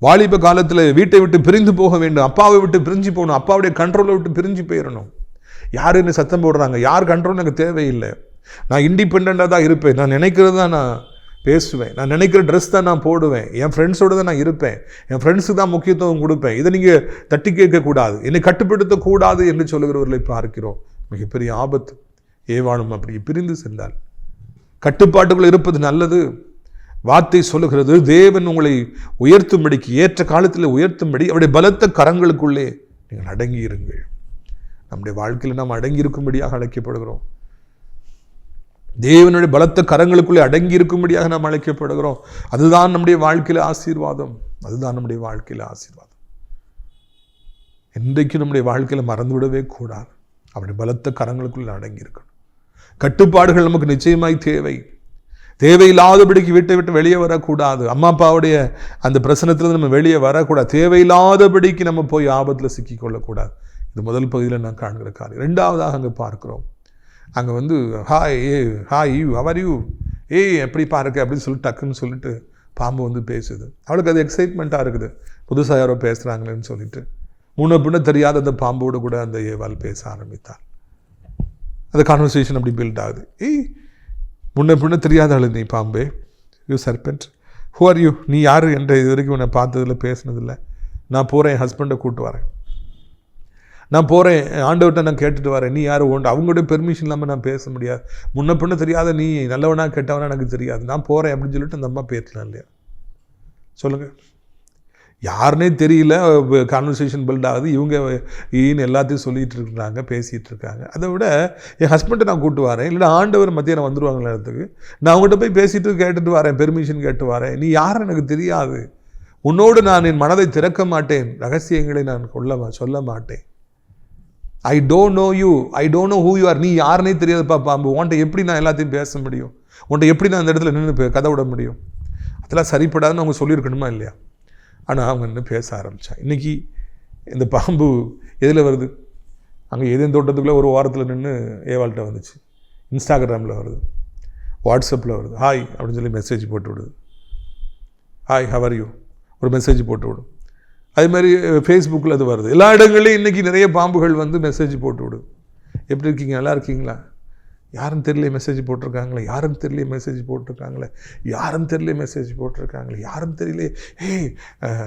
S2: வாலிப காலத்தில் வீட்டை விட்டு பிரிந்து போக வேண்டும், அப்பாவை விட்டு பிரிஞ்சு போகணும், அப்பாவுடைய கண்ட்ரோலை விட்டு பிரிஞ்சு போயிடணும். யார் என்ன சத்தம் போடுறாங்க, யார் கண்ட்ரோல் எனக்கு தேவையில்லை, நான் இண்டிபெண்ட்டாக தான் இருப்பேன், நான் நினைக்கிறது தான் நான் பேசுவேன், நான் நினைக்கிற ட்ரெஸ் தான் நான் போடுவேன், என் ஃப்ரெண்ட்ஸோடு தான் நான் இருப்பேன், என் ஃப்ரெண்ட்ஸுக்கு தான் முக்கியத்துவம் கொடுப்பேன், இதை நீங்கள் தட்டி கேட்கக்கூடாது, என்னை கட்டுப்படுத்தக்கூடாது என்று சொல்லுகிறவர்களை பார்க்கிறோம். மிகப்பெரிய ஆபத்து. ஏவாளும் அப்படி பிரிந்து சென்றால். கட்டுப்பாட்டுக்குள் இருப்பது நல்லது. வார்த்தை சொல்லுகிறது, தேவன் உங்களை உயர்த்தும்படிக்கு, ஏற்ற காலத்தில் உயர்த்தும்படி அவருடைய பலத்த கரங்களுக்குள்ளே நீங்கள் அடங்கி இருங்கள். நம்முடைய வாழ்க்கையில் நாம் அடங்கி இருக்கும்படியாக அழைக்கப்படுகிறோம். தேவனுடைய பலத்த கரங்களுக்குள்ளே அடங்கி இருக்கும்படியாக நாம் அழைக்கப்படுகிறோம். அதுதான் நம்முடைய வாழ்க்கையில் ஆசீர்வாதம். அதுதான் நம்முடைய வாழ்க்கையில் ஆசீர்வாதம். இன்றைக்கு நம்முடைய வாழ்க்கையில் மறந்துவிடவே கூடாது. அவருடைய பலத்த கரங்களுக்குள்ளே அடங்கி இருக்கணும். கட்டுப்பாடுகள் நமக்கு நிச்சயமாய் தேவை. தேவையில்லாதபடிக்கு வீட்டை விட்டு வெளியே வரக்கூடாது. அம்மா அப்பாவுடைய அந்த பிரச்சனத்தில் நம்ம வெளியே வரக்கூடாது. தேவையில்லாதபடிக்கு நம்ம போய் ஆபத்தில் சிக்கிக்கொள்ளக்கூடாது. இது முதல் பகுதியில் நான் காண்கிற காரியம். ரெண்டாவதாக அங்கே பார்க்குறோம், அங்கே ஹாய் யூ ஹவர் யூ, எப்படி பாருக்க அப்படின்னு சொல்லிட்டு டக்குன்னு சொல்லிட்டு பாம்பு பேசுது. அவளுக்கு அது எக்ஸைட்மெண்ட்டாக இருக்குது, புதுசாக யாரோ பேசுகிறாங்களேன்னு சொல்லிட்டு முன்ன பின்ன தெரியாத அந்த பாம்போடு கூட அந்த ஏவாள் பேச ஆரம்பித்தாள். அந்த கான்வர்சேஷன் அப்படி பில்ட் ஆகுது. முன்ன பின்ன தெரியாத ஆளு நீ பாம்பே, you serpent, who are you, நீ யார் என்ற இது வரைக்கும் உன்னை பார்த்ததில்ல, பேசினதில்லை. நான் போகிறேன், என் ஹஸ்பண்டை கூப்பிட்டு வரேன், நான் போகிறேன், ஆண்டவர்கிட்ட நான் கேட்டுட்டு வரேன், நீ யார் ஓண்டு, அவங்களுடைய பெர்மிஷன் இல்லாமல் நான் பேச முடியாது, முன்ன பின்ன தெரியாத நீ நல்லவனா கெட்டவனா எனக்கு தெரியாது, நான் போகிறேன் அப்படின்னு சொல்லிட்டு அந்த அம்மா பேசலாம் இல்லையா? சொல்லுங்கள். யாருனே தெரியல, கான்வர்சேஷன் பில்ட் ஆகுது, இவங்க ஈன்னு எல்லாத்தையும் சொல்லிகிட்டு இருக்கிறாங்க, பேசிகிட்டு இருக்காங்க. அதை விட என் ஹஸ்பண்டை நான் கூப்பிட்டு வரேன், இல்லைன்னா ஆண்டவர் மத்தியானம் வந்துடுவாங்களே இடத்துக்கு, நான் அவங்ககிட்ட போய் பேசிட்டு கேட்டுட்டு வரேன், பெர்மிஷன் கேட்டு வரேன், நீ யாரும் எனக்கு தெரியாது, உன்னோடு நான் என் மனதை திறக்க மாட்டேன், ரகசியங்களை நான் சொல்ல மாட்டேன், I don't know you, I don't know who you are, நீ யாருனே தெரியாதுப்பா பாம்பு, உன்ட்ட எப்படி நான் எல்லாத்தையும் பேச முடியும், உன்ட்ட எப்படி நான் அந்த இடத்துல நின்று கதை விட முடியும்? அதெல்லாம் சரிப்படாதுன்னு அவங்க சொல்லியிருக்கணுமா இல்லையா? ஆனால் அவங்க இன்னும் பேச ஆரம்பித்தான். இன்றைக்கி இந்த பாம்பு எதில் வருது? அங்கே ஏதேன் தோட்டத்துக்குள்ளே ஒரு வாரத்தில் நின்று ஏவாள்கிட்ட வந்துச்சு, இன்ஸ்டாகிராமில் வருது, வாட்ஸ்அப்பில் வருது, ஹாய் அப்படின்னு சொல்லி மெசேஜ் போட்டு விடுது, ஹாய் ஹவர் யூ ஒரு மெசேஜ் போட்டு விடும். அதேமாதிரி ஃபேஸ்புக்கில் அது வருது. எல்லா இடங்களையும் இன்றைக்கி நிறைய பாம்புகள் மெசேஜ் போட்டு விடுது, எப்படி இருக்கீங்க, நல்லா இருக்கீங்களா, யாரும் தெரியல மெசேஜ் போட்டிருக்காங்களே, யாரும் தெரியல மெசேஜ் போட்டிருக்காங்களே, யாரும் தெரியல மெசேஜ் போட்டிருக்காங்களே, யாரும் தெரியல,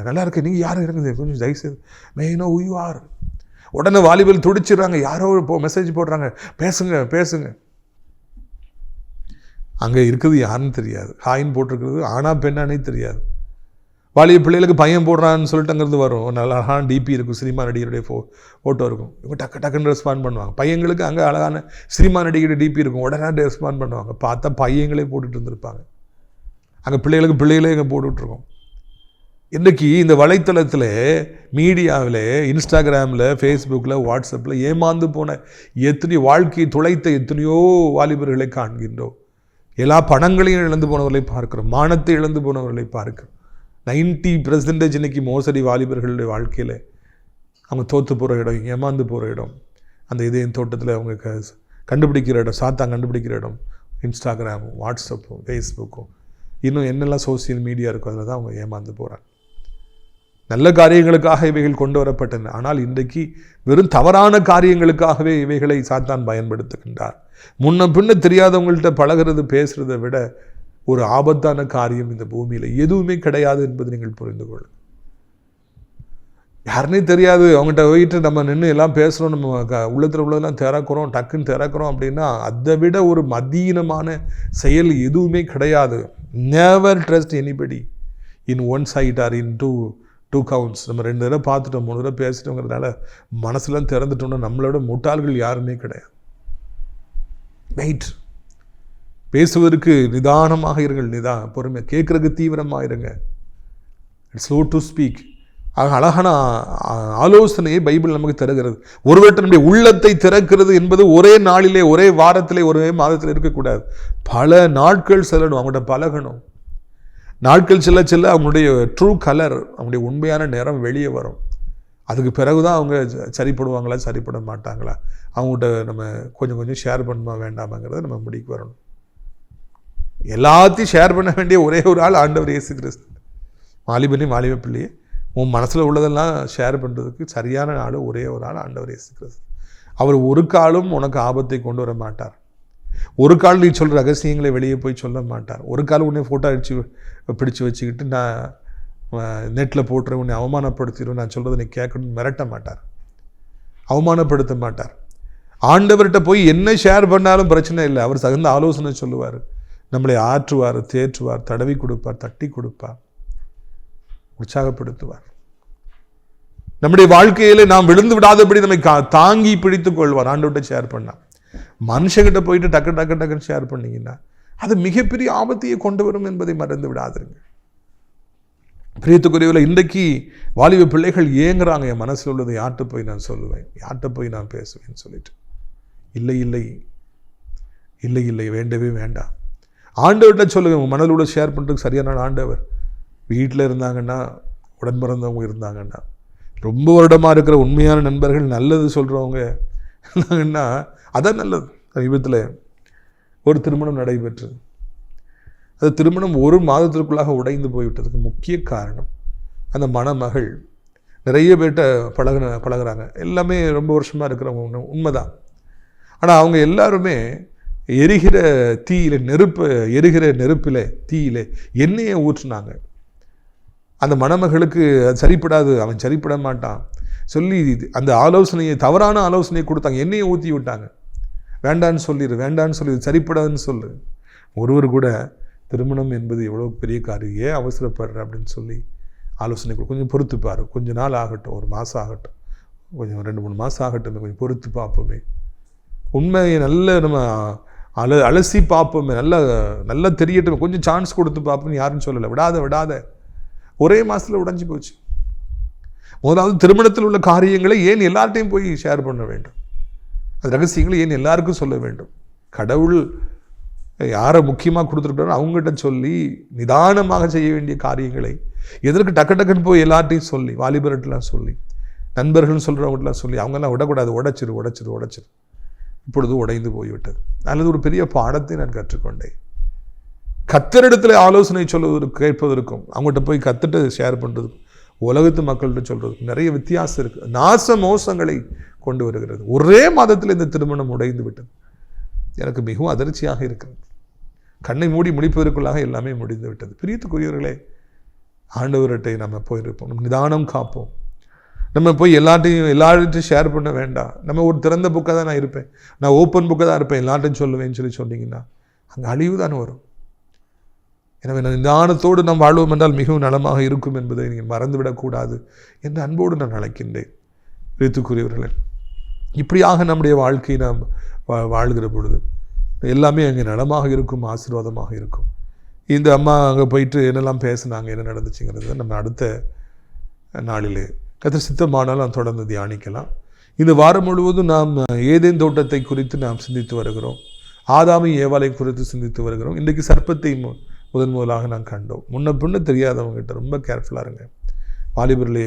S2: நல்லா இருக்கு, நீங்கள் யாரும் இருக்குது கொஞ்சம் தயவுசெய்து மெயினோ ஹூ ஆர். உடனே வாலிபல் துடிச்சிடுறாங்க, யாரோ மெசேஜ் போடுறாங்க, பேசுங்க. அங்கே இருக்குது யாருன்னு தெரியாது, ஹாயின்னு போட்டிருக்கிறது ஆனா பெண்ணானே தெரியாது. வாலிப பிள்ளைகளுக்கு பையன் போடுறான்னு சொல்லிட்டு அங்கேருந்து வரும், நல்ல அழகான டிபி இருக்கும், சினிமா நடிகருடைய ஃபோட்டோ இருக்கும், இவங்க டக்குன்னு ரெஸ்பாண்ட் பண்ணுவாங்க. பையங்களுக்கு அங்கே அழகான சினிமா நடிகருடைய டிபி இருக்கும், உடனே ரெஸ்பாண்ட் பண்ணுவாங்க. பார்த்தா பையங்களே போட்டுட்டு இருந்திருப்பாங்க. அங்கே பிள்ளைகளே அங்கே போட்டுட்ருக்கோம். இன்றைக்கி இந்த வலைத்தளத்தில், மீடியாவில், இன்ஸ்டாகிராமில், ஃபேஸ்புக்கில், வாட்ஸ்அப்பில் ஏமாந்து போன எத்தனையோ, வாழ்க்கையை துளைத்த எத்தனையோ வாலிபர்களை காண்கின்றோம். எல்லா பணங்களையும் இழந்து போனவர்களை பார்க்கிறோம், மானத்தை இழந்து போனவர்களை பார்க்கிறோம். 90% இன்றைக்கி மோசடி வாலிபர்களுடைய வாழ்க்கையில் அவங்க தோற்று போகிற இடம், ஏமாந்து போகிற இடம், அந்த இதயம் தோட்டத்தில் அவங்க கண்டுபிடிக்கிற இடம், சாத்தான் கண்டுபிடிக்கிற இடம் இன்ஸ்டாகிராமும், வாட்ஸ்அப்பும், ஃபேஸ்புக்கும், இன்னும் என்னெல்லாம் சோசியல் மீடியா இருக்கும், அதில் தான் அவங்க ஏமாந்து போகிறாங்க. நல்ல காரியங்களுக்காக இவைகள் கொண்டு வரப்பட்டன. ஆனால் இன்றைக்கு வெறும் தவறான காரியங்களுக்காகவே இவைகளை சாத்தான் பயன்படுத்துகின்றார். முன்ன பின்ன தெரியாதவங்கள்ட்ட பழகிறது, பேசுகிறத விட ஒரு ஆபத்தான காரியம் இந்த பூமியில் எதுவுமே கிடையாது என்பதை நீங்கள் புரிந்து கொள்ளுங்கள். யாருன்னே தெரியாது, அவங்ககிட்ட போயிட்டு நம்ம நின்று எல்லாம் பேசுகிறோம், நம்ம உள்ளத்தில் உள்ளதெல்லாம் திறக்கிறோம், டக்குன்னு திறக்கிறோம் அப்படின்னா அதை விட ஒரு மதீனமான செயல் எதுவுமே கிடையாது. Never trust anybody in one side or in two counts. நம்ம 2 தடவை பார்த்துட்டோம், 3 தடவை பேசிட்டோங்கிறதுனால மனசுலாம் திறந்துட்டோம்னா நம்மளோட முட்டாள்கள் யாருமே கிடையாது. வெயிட், பேசுவதற்கு நிதானமாக இருங்கள், பொறுமை, கேட்குறதுக்கு தீவிரமாக இருங்க. It's slow to speak. அழகான ஆலோசனையை பைபிள் நமக்கு தருகிறது. ஒருவர்கிட்ட நம்முடைய உள்ளத்தை திறக்கிறது என்பது ஒரே நாளிலே, ஒரே வாரத்திலே, ஒரே மாதத்தில் இருக்கக்கூடாது. பல நாட்கள் செல்லணும், அவங்கள்ட்ட பழகணும். நாட்கள் செல்ல செல்ல அவங்களுடைய ட்ரூ கலர், அவங்களுடைய உண்மையான நிறம் வெளியே வரும். அதுக்கு பிறகுதான் அவங்க சரிப்படுவாங்களா சரிப்பட மாட்டாங்களா, அவங்கள்ட்ட நம்ம கொஞ்சம் கொஞ்சம் ஷேர் பண்ணுமா வேண்டாமாங்கிறத நம்ம முடிக்கு வரணும். எல்லாத்தையும் ஷேர் பண்ண வேண்டிய ஒரே ஒரு ஆள் ஆண்டவர் இயேசு கிறிஸ்து. மாலிப பிள்ளையே, உன் மனசில் உள்ளதெல்லாம் ஷேர் பண்ணுறதுக்கு சரியான ஆள் ஒரே ஒரு ஆள் ஆண்டவர் இயேசு கிறிஸ்து. அவர் ஒரு காலும் உனக்கு ஆபத்தை கொண்டு வர மாட்டார். ஒரு கால் நீ சொல்கிற ரகசியங்களை வெளியே போய் சொல்ல மாட்டார். ஒரு கால் உன்னை ஃபோட்டோ அடித்து பிடிச்சி வச்சுக்கிட்டு நான் நெட்டில் போட்டுறேன், உன்னை அவமானப்படுத்திடுவேன், நான் சொல்கிறத நீ கேட்கணும்னு மிரட்ட மாட்டார், அவமானப்படுத்த மாட்டார். ஆண்டவர்கிட்ட போய் என்ன ஷேர் பண்ணாலும் பிரச்சனை இல்லை, அவர் தகுந்த ஆலோசனை சொல்லுவார், நம்மளை ஆற்றுவார், தேற்றுவார், தடவி கொடுப்பார், தட்டி கொடுப்பார், உற்சாகப்படுத்துவார். நம்முடைய வாழ்க்கையில நாம் விழுந்து விடாதபடி நம்மை தாங்கி பிடித்துக் கொள்வார். ஆண்டவர்கிட்ட ஷேர் பண்ணா. மனுஷங்கிட்ட போயிட்டு டக்குன்னு ஷேர் பண்ணீங்கன்னா அது மிகப்பெரிய ஆபத்தையை கொண்டு வரும் என்பதை மறந்து விடாதுங்க. பிரியத்துக்குரியவர்களே, இன்றைக்கு வாலிப பிள்ளைகள் ஏங்குறாங்க, என் மனசில் உள்ளதை யார்கிட்ட போய் நான் சொல்லுவேன், யார்கிட்ட போய் நான் பேசுவேன்னு சொல்லிட்டு. இல்லை இல்லை இல்லை இல்லை, வேண்டவே வேண்டாம். ஆண்டவர்கிட்ட சொல்லுங்க. உங்கள் மனதோட ஷேர் பண்ணுறதுக்கு சரியான ஆண்டவர். வீட்டில் இருந்தாங்கன்னா, உடன் பிறந்தவங்க இருந்தாங்கன்னா, ரொம்ப வருடமாக இருக்கிற உண்மையான நண்பர்கள், நல்லது சொல்கிறவங்க இருந்தாங்கன்னா அதான் நல்லது. சமீபத்தில் ஒரு திருமணம் நடைபெற்றது. அது திருமணம் 1 மாதத்திற்குள்ளாக உடைந்து போய்விட்டதுக்கு முக்கிய காரணம் அந்த மணமகள் நிறைய பேர்கிட்ட பழகுறாங்க, எல்லாமே ரொம்ப வருஷமாக இருக்கிறவங்க, உண்மைதான். ஆனால் அவங்க எல்லாருமே எரிகிற நெருப்பில் தீயிலே எண்ணெயை ஊற்றினாங்க. அந்த மணமகளுக்கு அது சரிப்படாது, அவன் சரிப்பட மாட்டான் சொல்லி அந்த ஆலோசனையை, தவறான ஆலோசனையை கொடுத்தாங்க. எண்ணெயை ஊற்றி விட்டாங்க. வேண்டான்னு சொல்லி சரிப்படாதுன்னு சொல்லு. ஒருவர் கூட திருமணம் என்பது எவ்வளோ பெரிய காரியம், ஏன் அவசரப்படுற அப்படின்னு சொல்லி ஆலோசனை கொஞ்சம் பொறுத்துப்பார், கொஞ்ச நாள் ஆகட்டும், 1 மாதம் ஆகட்டும், கொஞ்சம் 2-3 மாதம் ஆகட்டும், கொஞ்சம் பொறுத்து பார்ப்போமே, உண்மையை நல்ல நம்ம அலசி பார்ப்போமே, நல்லா தெரியட்டும், கொஞ்சம் சான்ஸ் கொடுத்து பார்ப்போம். யாருன்னு சொல்லலை. விடாத ஒரே மாதத்தில் உடைஞ்சு போச்சு. முதலாவது திருமணத்தில் உள்ள காரியங்களை ஏன் எல்லார்ட்டையும் போய் ஷேர் பண்ண வேண்டும்? அது ரகசியங்களை ஏன் எல்லாருக்கும் சொல்ல வேண்டும்? கடவுள் யாரை முக்கியமாக கொடுத்துருக்காரோ அவங்ககிட்ட சொல்லி நிதானமாக செய்ய வேண்டிய காரியங்களை எதற்கு டக்குன்னு போய் எல்லார்ட்டையும் சொல்லி, வாலிபர்கிட்டலாம் சொல்லி, நண்பர்கள்னு சொல்கிறவங்ககிட்டலாம் சொல்லி அவங்கெல்லாம் விடக்கூடாது, உடைச்சிரு. இப்பொழுது உடைந்து போய்விட்டது. அல்லது ஒரு பெரிய பாடத்தை நான் கற்றுக்கொண்டேன். கர்த்தரிடத்தில் ஆலோசனை சொல்வதற்கு, கேட்பதற்கும், அவங்ககிட்ட போய் கத்துட்டு ஷேர் பண்ணுறதுக்கும், உலகத்து மக்கள்கிட்ட சொல்கிறதுக்கும் நிறைய வித்தியாசம் இருக்குது. நாச மோசங்களை கொண்டு வருகிறது. ஒரே மாதத்தில் இந்த திருமணம் உடைந்து விட்டது. எனக்கு மிகவும் அதிர்ச்சியாக இருக்கிறது. கண்ணை மூடி முடிப்பதற்குள்ளாக எல்லாமே முடிந்து விட்டது. பிரியத்துக்குரியவர்களே, ஆண்டவர்கிட்ட நம்ம போயிருப்போம், நிதானம் காப்போம். நம்ம போய் எல்லார்ட்டையும் ஷேர் பண்ண வேண்டாம். நம்ம ஒரு திறந்த புக்காக தான் நான் இருப்பேன், நான் ஓப்பன் புக்காக தான் இருப்பேன், எல்லார்ட்டையும் சொல்லுவேன்னு சொல்லி சொன்னீங்கன்னா அங்கே அழிவு தான் வரும். எனவே நிதானத்தோடு நாம் வாழ்வோம் என்றால் மிகவும் நலமாக இருக்கும் என்பதை நீங்கள் மறந்துவிடக்கூடாது என்று அன்போடு நான் அழைக்கின்றேன். பிரியத்துக்குரியவர்களே, இப்படியாக நம்முடைய வாழ்க்கையை நாம் வாழ்கிற பொழுது எல்லாமே அங்கே நலமாக இருக்கும், ஆசீர்வாதமாக இருக்கும். இந்த அம்மா அங்கே போயிட்டு என்னெல்லாம் பேசினாங்க, என்ன நடந்துச்சுங்கிறத நம்ம அடுத்த நாளிலே கர்த்தர் சித்தமானால் நாம் தொடர்ந்து தியானிக்கலாம். இந்த வாரம் முழுவதும் நாம் ஏதேன் தோட்டத்தை குறித்து நாம் சிந்தித்து வருகிறோம். ஆதாமை ஏவாளை குறித்து சிந்தித்து வருகிறோம். இன்றைக்கு சர்ப்பத்தை முதலாக நான் கண்டோம். முன்ன தெரியாதவங்ககிட்ட ரொம்ப கேர்ஃபுல்லாக இருங்க. வாலிபர்களே,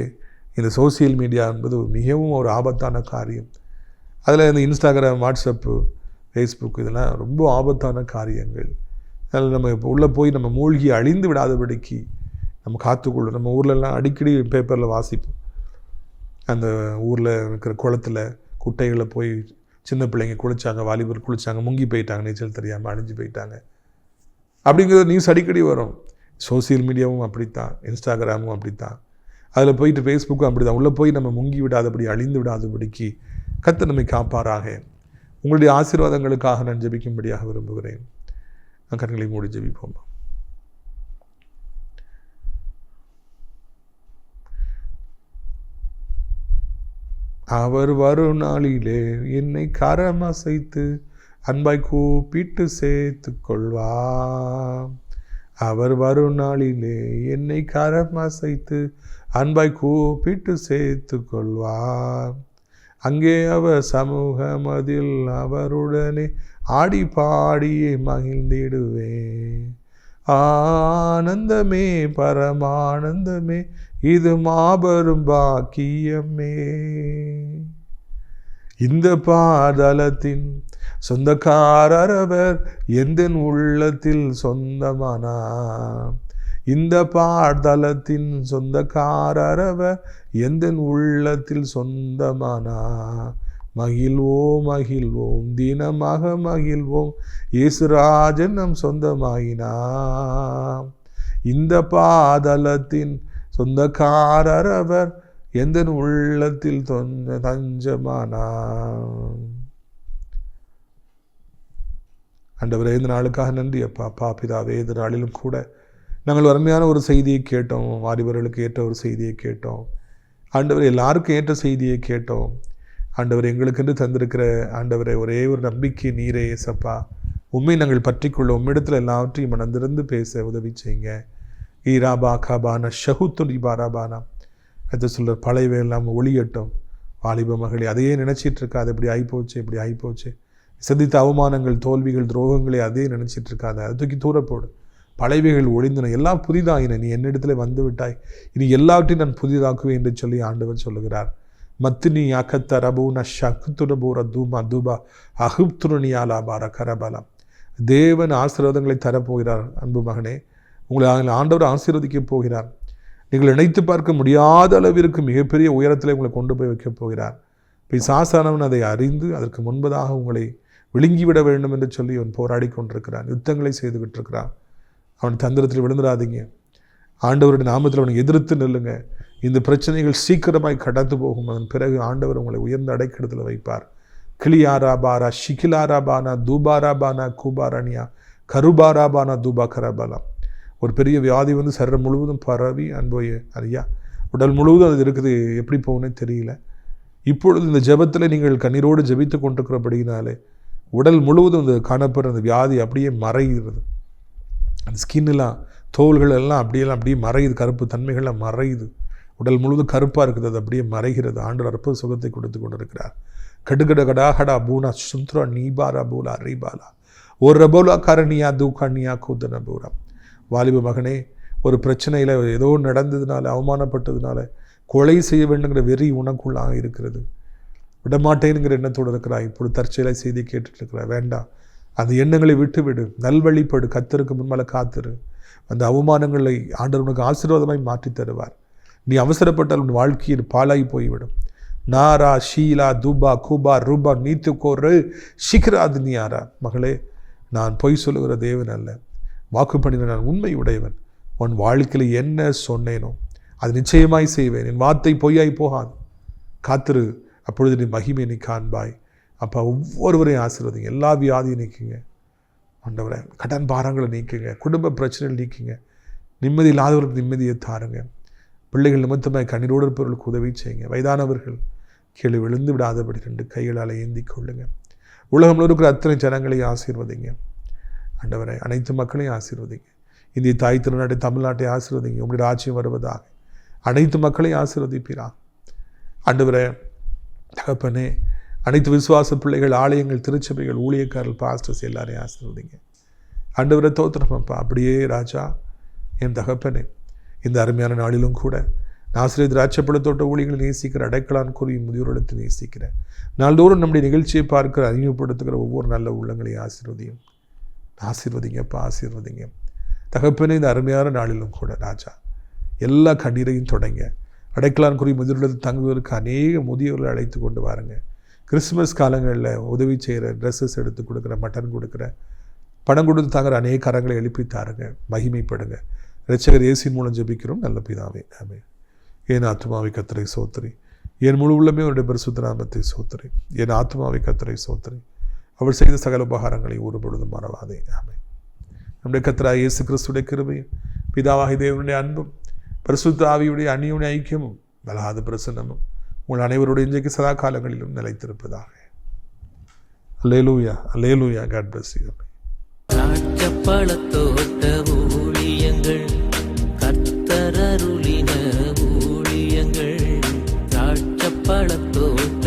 S2: இந்த சோசியல் மீடியா என்பது மிகவும் ஒரு ஆபத்தான காரியம். அதில் இந்த இன்ஸ்டாகிராம், வாட்ஸ்அப்பு, ஃபேஸ்புக் இதெல்லாம் ரொம்ப ஆபத்தான காரியங்கள். அதில் நம்ம இப்போ உள்ளே போய் நம்ம மூழ்கி அழிந்து விடாதபடிக்கு நம்ம காத்துக்கொள்ளும். நம்ம ஊர்லெலாம் அடிக்கடி பேப்பரில் வாசிப்போம், அந்த ஊரில் இருக்கிற குளத்தில் குட்டைகளில் போய் சின்ன பிள்ளைங்க குளித்தாங்க, வாலிபர் குளித்தாங்க, முங்கி போயிட்டாங்க, நீச்சல் தெரியாமல் அழிஞ்சு போயிட்டாங்க. அப்படிங்கிற நியூஸ் அடிக்கடி வரும். சோசியல் மீடியாவும் அப்படித்தான், இன்ஸ்டாகிராமும் அப்படித்தான், அதில் போயிட்டு ஃபேஸ்புக்கும் அப்படி தான். உள்ளே போய் நம்ம முங்கி விடாதபடி, அழிந்து விடாதபடிக்கு கர்த்தர் நம்மை காப்பாராக. உங்களுடைய ஆசீர்வாதங்களுக்காக நான் ஜெபிக்கும்படியாக விரும்புகிறேன். நான் கண்களை மூடி ஜெபிப்போம். அவர் வரும் நாளிலே என்னை கரம் அசைத்து அன்பாய் கூப்பிட்டு சேர்த்து கொள்வார். அவர் வரும் நாளிலே என்னை கரம் அசைத்து அன்பாய் கூப்பிட்டு சேர்த்து கொள்வார். அங்கே அவர் சமூகமதில் அவருடனே ஆடி பாடியே மகிழ்ந்திடுவேன். ஆனந்தமே பரமானந்தமே, இது மாபெரும் பாக்கியமே. இந்த பாதலத்தின் சொந்தக்காரர் அவர் எந்த உள்ளத்தில் சொந்தமானார். இந்த பாதலத்தின் சொந்தக்காரர் அவர் எந்த உள்ளத்தில் சொந்தமானார். மகிழ்வோம் மகிழ்வோம் தினமாக மகிழ்வோம், இயேசுராஜன் நம் சொந்தமாயினார். இந்த பாதலத்தின் சொந்தக்காரர் அவர் எந்த உள்ளத்தில் தஞ்சமானார். ஆண்டவரே, இந்த நாளுக்காக நன்றி அப்பா. அப்பா பிதாவே, இந்த நாளிலும் கூட நாங்கள் அருமையான ஒரு செய்தியை கேட்டோம். வாலிபர்களுக்கு ஏற்ற ஒரு செய்தியை கேட்டோம். ஆண்டவர் எல்லாருக்கும் ஏற்ற செய்தியை கேட்டோம். ஆண்டவர் எங்களுக்கென்று தந்திருக்கிற ஆண்டவரை ஒரே ஒரு நம்பிக்கை நீரே ஏசப்பா. உண்மை நாங்கள் பற்றிக்கொள்ள உம்மிடத்தில் எல்லாவற்றையும் மனந்திருந்து பேச உதவி செய்யுங்க. ஈராபா காபானா ஷஹுத்துரி பாராபானா அதை சொல்கிற பழையவையெல்லாம் ஒளியட்டும். வாலிப மகளே, அதையே நினச்சிட்டு இருக்காது. இப்படி ஆகிப்போச்சு, இப்படி ஆகிப்போச்சு. சந்தித்த அவமானங்கள், தோல்விகள், துரோகங்களை அதே நினச்சிட்டு இருக்காது. அதை தூக்கி தூரப்போடு. பழையவைகள் ஒழிந்தன, எல்லாம் புதிதாயின. நீ என்னிடத்தில் வந்து விட்டாய், இனி எல்லாவற்றையும் நான் புதிதாக்குவேன் என்று சொல்லி ஆண்டவர் சொல்லுகிறார். மத்தினி அக்கத்த ரபூன ஷகுத்துரபூர தூமா தூபா அகுப்துரணியாலா பார கரபலம். தேவன் ஆசீர்வாதங்களை தரப்போகிறார். அன்பு மகனே, உங்களை ஆண்டவர் ஆசீர்வதிக்கப் போகிறார். நீங்கள் நினைத்து பார்க்க முடியாத அளவிற்கு மிகப்பெரிய உயரத்தில் உங்களை கொண்டு போய் வைக்கப் போகிறார். பிசாசானவன் அதை அறிந்து அதற்கு முன்பதாக உங்களை விழுங்கிவிட வேண்டும் என்று சொல்லி அவன் போராடி கொண்டிருக்கிறான். யுத்தங்களை செய்துகிட்டு இருக்கிறான். அவன் தந்திரத்தில் விழுந்துடாதீங்க. ஆண்டவருடைய நாமத்தில் அவனை எதிர்த்து நில்லுங்க. இந்த பிரச்சனைகள் சீக்கிரமாய் கடந்து போகும். அதன் பிறகு ஆண்டவர் உங்களை உயர்ந்த அடைக்கடத்தில் வைப்பார். கிளியாராபாரா ஷிகிலாராபானா தூபாராபானா கூபாரணியா கருபாராபானா தூபா கரபலம். ஒரு பெரிய வியாதி வந்து சரீரம் முழுவதும் பரவி அன்போயே அறியா உடல் முழுவதும் அது இருக்குது. எப்படி போகுன்னே தெரியல. இப்பொழுது இந்த ஜெபத்தில் நீங்கள் கண்ணீரோடு ஜெபித்து கொண்டிருக்கிறபடினாலே உடல் முழுவதும் இந்த காணப்படுற அந்த வியாதி அப்படியே மறைகிறது. அந்த ஸ்கின்னெல்லாம், தோள்கள் எல்லாம் அப்படியே மறையுது. கருப்பு தன்மைகள்லாம் மறையுது. உடல் முழுவதும் கருப்பாக இருக்குது. அது அப்படியே மறைகிறது. ஆண்டவர் அற்புத சுகத்தை கொடுத்து கொண்டிருக்கிறார். கடுகட கடாகடா பூனா சுந்த்ரா நீபாரா பூலா ரீபாலா ஒரு ரபோலா கரணியா தூக்கணியா கூத்தன பூரா. வாலிப மகனே, ஒரு பிரச்சனையில் ஏதோ நடந்ததுனால, அவமானப்பட்டதுனால கொலை செய்ய வேண்டுங்கிற வெறி உனக்குள்ளாக இருக்கிறது. விடமாட்டேனுங்கிற எண்ணத்தோடு இருக்கிறாய். இப்பொழுது தற்செயலை செய்தி கேட்டுட்டு இருக்கிறாய். வேண்டாம், அந்த எண்ணங்களை விட்டுவிடு. நல்வழிப்படு. கர்த்தருக்கு முன்பாக காத்திரு. அந்த அவமானங்களை ஆண்டவர் உனக்கு ஆசீர்வாதமாய் மாற்றி தருவார். நீ அவசரப்பட்டால் உன் வாழ்க்கையில் பாலாகி போய்விடும். நாரா ஷீலா தூபா கூபா ரூபா நீத்து கோரு ஷிக்ராது நியாரா. மகளே, நான் பொய் சொல்லுகிற தேவன் அல்ல, வாக்கு பண்ணின நான் உண்மை உடையவன். உன் வாழ்க்கையில் என்ன சொன்னேனோ அது நிச்சயமாய் செய்வேன். என் வார்த்தை பொய்யாய் போகாது. காத்திரு, அப்பொழுது நீ மகிமை நீ காண்பாய். அப்போ ஒவ்வொருவரையும் ஆசீர்வதிங்க. எல்லா வியாதியும் நீக்குங்க ஆண்டவரே. கடன் பாரங்களை நீக்குங்க. குடும்ப பிரச்சனைகள் நீக்குங்க. நிம்மதி இல்லாதவர்களுக்கு நிம்மதியை தாருங்க. பிள்ளைகள் நிமித்தமாய் கண்ணீரோடு இருப்பவர்களுக்கு உதவி செய்யுங்க. வயதானவர்கள் கீழே விழுந்து விடாதபடி 2 கைகளால் ஏந்தி கொள்ளுங்க. உலகம் இருக்கிற அத்தனை ஜனங்களையும் ஆசீர்வதிங்க ஆண்டவரே. அனைத்து மக்களையும் ஆசீர்வதிங்க. இந்திய தாய் திருநாட்டை, தமிழ்நாட்டை ஆசீர்வதிங்க. உங்களுடைய ராஜ்யம் வருவதாக அனைத்து மக்களையும் ஆசீர்வதிப்பீரா ஆண்டவரே. தகப்பனே, அனைத்து விசுவாச பிள்ளைகள், ஆலயங்கள், திருச்சபைகள், ஊழியக்காரர்கள், பாஸ்டர்ஸ் எல்லாரையும் ஆசீர்வதிங்க ஆண்டவரே. தோத்திரமப்பா. அப்படியே ராஜா, என் தகப்பனே, இந்த அருமையான நாளிலும் கூட நாசிரியர் திராட்சைப்பழத்தோட்ட ஊழியர்களை நேசிக்கிற, அடைக்கலான் கூறி முதியோரிடத்தை நேசிக்கிற, நாள்தோறும் நம்முடைய நிகழ்ச்சியை பார்க்கிற, அறிமுகப்படுத்துகிற ஒவ்வொரு நல்ல உள்ளங்களையும் ஆசீர்வதிங்கப்பா. ஆசீர்வதிங்க தகப்பனே. இந்த அருமையான நாளிலும் கூட ராஜா, எல்லா கண்ணீரையும் தொடங்க. அடைக்கலான் குறி முதியோரிடத்தில் தங்குவதற்கு அநேக முதியோர்களை அழைத்து கொண்டு வாருங்க. கிறிஸ்துமஸ் காலங்களில் உதவி செய்கிற, ட்ரெஸ்ஸஸ் எடுத்து கொடுக்குற, மட்டன் கொடுக்குற பணம் கொடுத்து தாங்கிற அநேக கரங்களை எழுப்பி தாருங்க, மகிமைப்படுங்க. இரட்சகர் இயேசுவின் மூலம் ஜெபிக்கிறோம் நல்ல பிதாவே, ஆமென். என் ஆத்துமாவை கர்த்தரை சோத்திரி, என் முழு உள்ளமே அவருடைய பரிசுத்த நாமத்தை சோத்திரி. என் ஆத்துமாவை கர்த்தரை சோத்திரி, அவர் செய்த சகல உபகாரங்களை ஒரு பொழுதும் மறவாதே, ஆமென். நம்முடைய கர்த்தராகிய இயேசு கிறிஸ்துடைய கிருபையும் பிதாவாகிய தேவனுடைய அன்பும் பரிசுத்த ஆவியுடைய அந்நியோன்ய ஐக்கியமும் பலவாத பிரசன்னமும் உங்கள் அனைவருடைய இன்றைக்கு சதா காலங்களிலும் நிலைத்திருப்பதாக. அல்லேலூயா, அல்லேலூயா. God bless you.
S1: திராட்சைப்பழத்தோட்ட ஊழியங்கள், கர்த்தர் அருளின ஊழியங்கள், திராட்சைப்பழத்தோட்ட